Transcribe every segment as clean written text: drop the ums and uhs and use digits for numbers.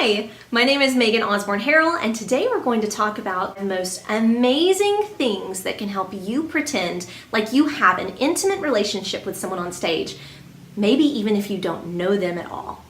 Hi, my name is Megan Osborne Harrell, and today we're going to talk about the most amazing things that can help you pretend like you have an intimate relationship with someone on stage, maybe even if you don't know them at all.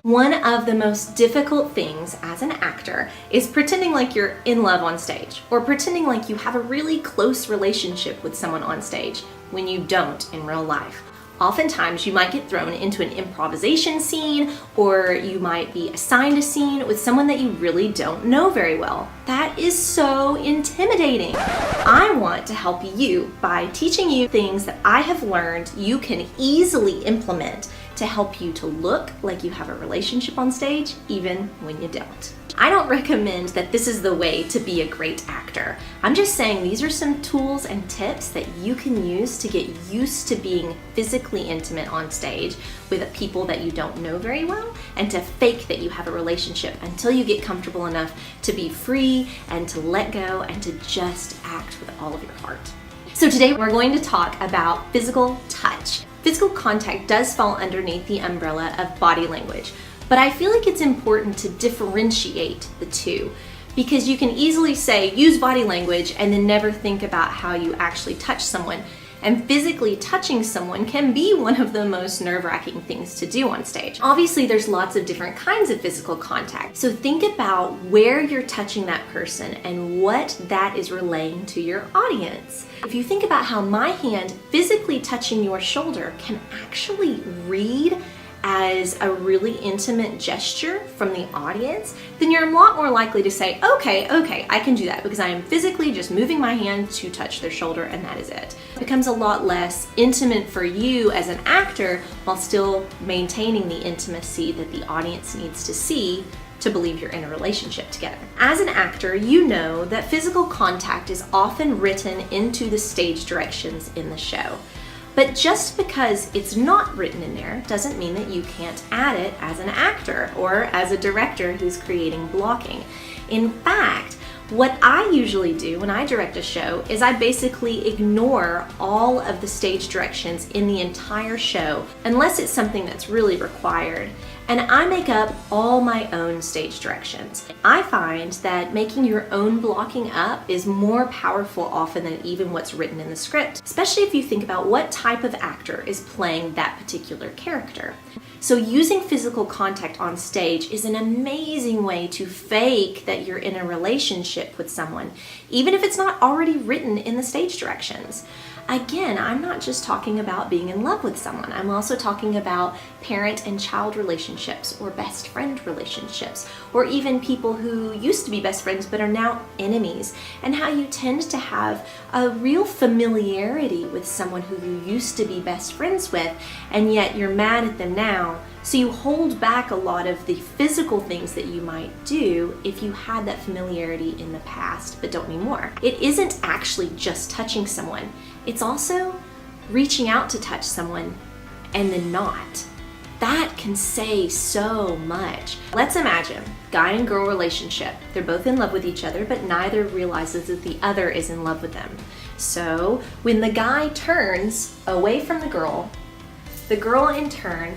One of the most difficult things as an actor is pretending like you're in love on stage, or pretending like you have a really close relationship with someone on stage when you don't in real life. Oftentimes you might get thrown into an improvisation scene, or you might be assigned a scene with someone that you really don't know very well. That is so intimidating. I want to help you by teaching you things that I have learned you can easily implement to help you to look like you have a relationship on stage, even when you don't. I don't recommend that this is the way to be a great actor. I'm just saying these are some tools and tips that you can use to get used to being physically intimate on stage with people that you don't know very well, and to fake that you have a relationship until you get comfortable enough to be free and to let go and to just act with all of your heart. So today we're going to talk about physical touch. Physical contact does fall underneath the umbrella of body language, but I feel like it's important to differentiate the two, because you can easily say use body language and then never think about how you actually touch someone. And physically touching someone can be one of the most nerve-wracking things to do on stage. Obviously, there's lots of different kinds of physical contact. So think about where you're touching that person and what that is relaying to your audience. If you think about how my hand physically touching your shoulder can actually read as a really intimate gesture from the audience, then you're a lot more likely to say, okay, I can do that because I am physically just moving my hand to touch their shoulder and that is it. It becomes a lot less intimate for you as an actor while still maintaining the intimacy that the audience needs to see to believe you're in a relationship together. As an actor, you know that physical contact is often written into the stage directions in the show. But just because it's not written in there doesn't mean that you can't add it as an actor or as a director who's creating blocking. In fact, what I usually do when I direct a show is I basically ignore all of the stage directions in the entire show unless it's something that's really required. And I make up all my own stage directions. I find that making your own blocking up is more powerful often than even what's written in the script, especially if you think about what type of actor is playing that particular character. So using physical contact on stage is an amazing way to fake that you're in a relationship with someone, even if it's not already written in the stage directions. Again, I'm not just talking about being in love with someone. I'm also talking about parent and child relationships, or best friend relationships, or even people who used to be best friends but are now enemies, and how you tend to have a real familiarity with someone who you used to be best friends with, and yet you're mad at them now. So you hold back a lot of the physical things that you might do if you had that familiarity in the past but don't anymore. It isn't actually just touching someone. It's also reaching out to touch someone and then not. That can say so much. Let's imagine guy and girl relationship. They're both in love with each other, but neither realizes that the other is in love with them. So when the guy turns away from the girl in turn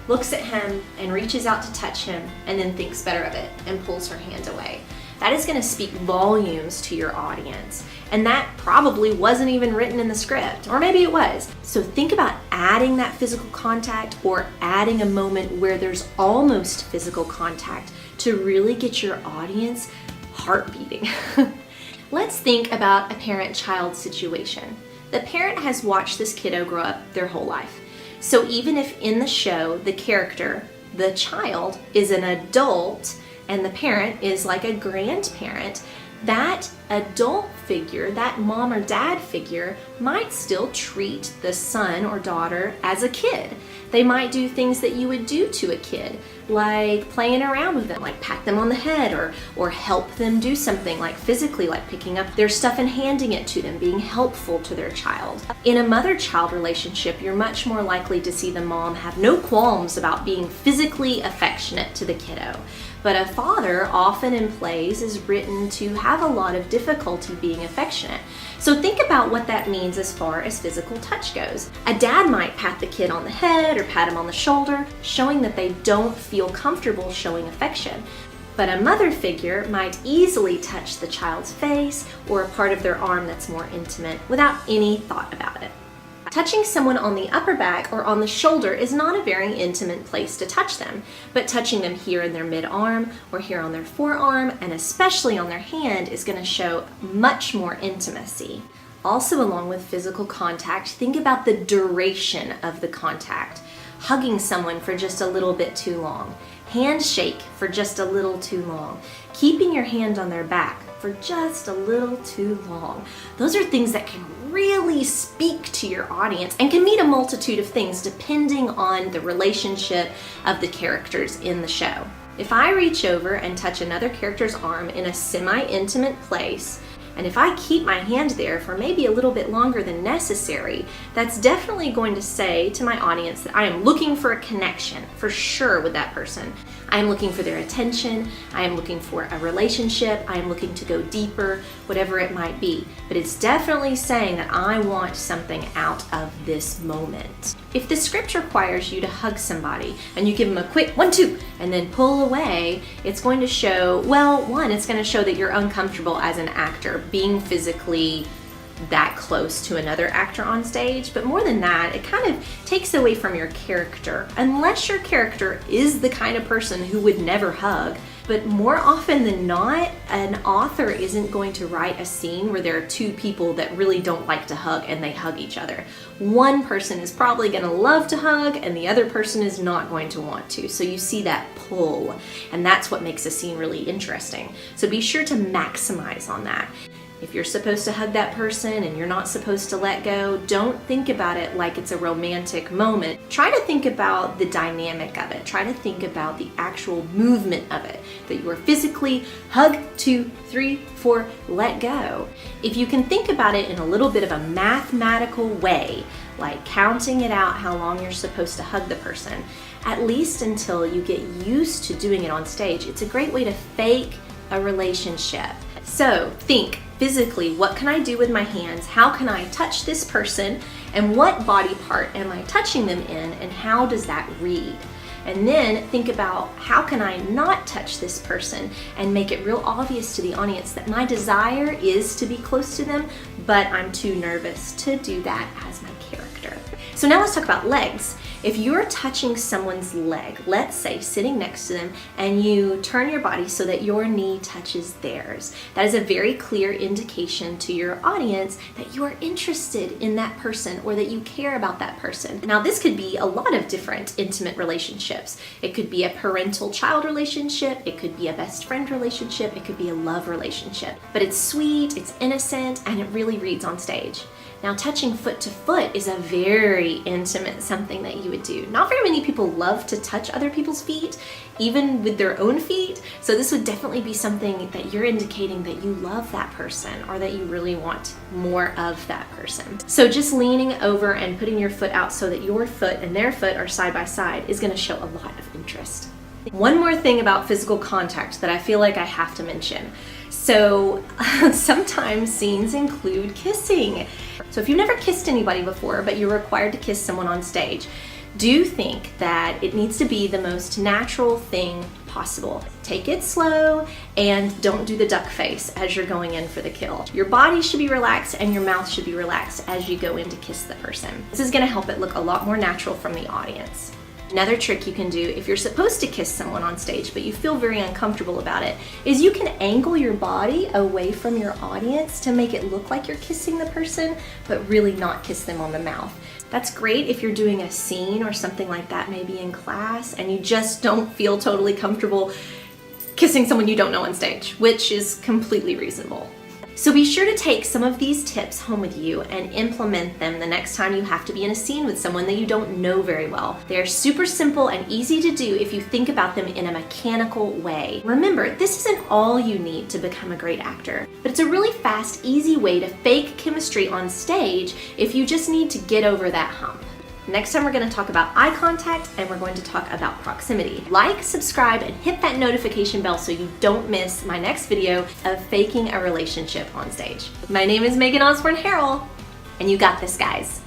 looks at him and reaches out to touch him and then thinks better of it and pulls her hand away. That is going to speak volumes to your audience. And that probably wasn't even written in the script, or maybe it was. So think about adding that physical contact, or adding a moment where there's almost physical contact to really get your audience heart beating. Let's think about a parent-child situation. The parent has watched this kiddo grow up their whole life. So even if in the show, the character, the child, is an adult and the parent is like a grandparent, that adult figure, that mom or dad figure, might still treat the son or daughter as a kid. They might do things that you would do to a kid, like playing around with them, like pat them on the head, or help them do something like physically, like picking up their stuff and handing it to them, being helpful to their child. In a mother-child relationship, you're much more likely to see the mom have no qualms about being physically affectionate to the kiddo. but a father often in plays is written to have a lot of difficulty being affectionate. So think about what that means as far as physical touch goes. A dad might pat the kid on the head or pat him on the shoulder, showing that they don't feel comfortable showing affection. But a mother figure might easily touch the child's face or a part of their arm that's more intimate without any thought about it. Touching someone on the upper back or on the shoulder is not a very intimate place to touch them, but touching them here in their mid-arm or here on their forearm and especially on their hand is going to show much more intimacy. Also, along with physical contact, think about the duration of the contact. Hugging someone for just a little bit too long, handshake for just a little too long, keeping your hand on their back for just a little too long. Those are things that can really speak to your audience and can mean a multitude of things depending on the relationship of the characters in the show. If I reach over and touch another character's arm in a semi-intimate place, and if I keep my hand there for maybe a little bit longer than necessary, that's definitely going to say to my audience that I am looking for a connection, for sure, with that person. I am looking for their attention, I am looking for a relationship, I am looking to go deeper, whatever it might be. But it's definitely saying that I want something out of this moment. If the script requires you to hug somebody and you give them a quick 1, 2, and then pull away, it's going to show, well, one, it's going to show that you're uncomfortable as an actor being physically that close to another actor on stage, but more than that, it kind of takes away from your character. Unless your character is the kind of person who would never hug, but more often than not, an author isn't going to write a scene where there are two people that really don't like to hug and they hug each other. One person is probably going to love to hug and the other person is not going to want to. So you see that pull, and that's what makes a scene really interesting. So be sure to maximize on that. If you're supposed to hug that person and you're not supposed to let go, don't think about it like it's a romantic moment. Try to think about the dynamic of it. Try to think about the actual movement of it. That you are physically hug, 2, 3, 4, let go. If you can think about it in a little bit of a mathematical way, like counting it out how long you're supposed to hug the person, at least until you get used to doing it on stage, it's a great way to fake a relationship. So think physically, what can I do with my hands? How can I touch this person? And what body part am I touching them in? And how does that read? And then think about, how can I not touch this person and make it real obvious to the audience that my desire is to be close to them, but I'm too nervous to do that as my character. So now let's talk about legs. If you're touching someone's leg, let's say sitting next to them, and you turn your body so that your knee touches theirs, that is a very clear indication to your audience that you are interested in that person or that you care about that person. Now, this could be a lot of different intimate relationships. It could be a parental-child relationship, it could be a best friend relationship, it could be a love relationship. But it's sweet, it's innocent, and it really reads on stage. Now, touching foot to foot is a very intimate something that you would do. Not very many people love to touch other people's feet, even with their own feet. So this would definitely be something that you're indicating that you love that person or that you really want more of that person. So just leaning over and putting your foot out so that your foot and their foot are side by side is going to show a lot of interest. One more thing about physical contact that I feel like I have to mention. So sometimes scenes include kissing. So if you've never kissed anybody before, but you're required to kiss someone on stage, do think that it needs to be the most natural thing possible. Take it slow and don't do the duck face as you're going in for the kill. Your body should be relaxed and your mouth should be relaxed as you go in to kiss the person. This is going to help it look a lot more natural from the audience. Another trick you can do if you're supposed to kiss someone on stage but you feel very uncomfortable about it is you can angle your body away from your audience to make it look like you're kissing the person but really not kiss them on the mouth. That's great if you're doing a scene or something like that, maybe in class, and you just don't feel totally comfortable kissing someone you don't know on stage, which is completely reasonable. So be sure to take some of these tips home with you and implement them the next time you have to be in a scene with someone that you don't know very well. They are super simple and easy to do if you think about them in a mechanical way. Remember, this isn't all you need to become a great actor, but it's a really fast, easy way to fake chemistry on stage if you just need to get over that hump. Next time we're going to talk about eye contact and we're going to talk about proximity. Like, subscribe, and hit that notification bell so you don't miss my next video of faking a relationship on stage. My name is Megan Osborne Harrell, and you got this, guys.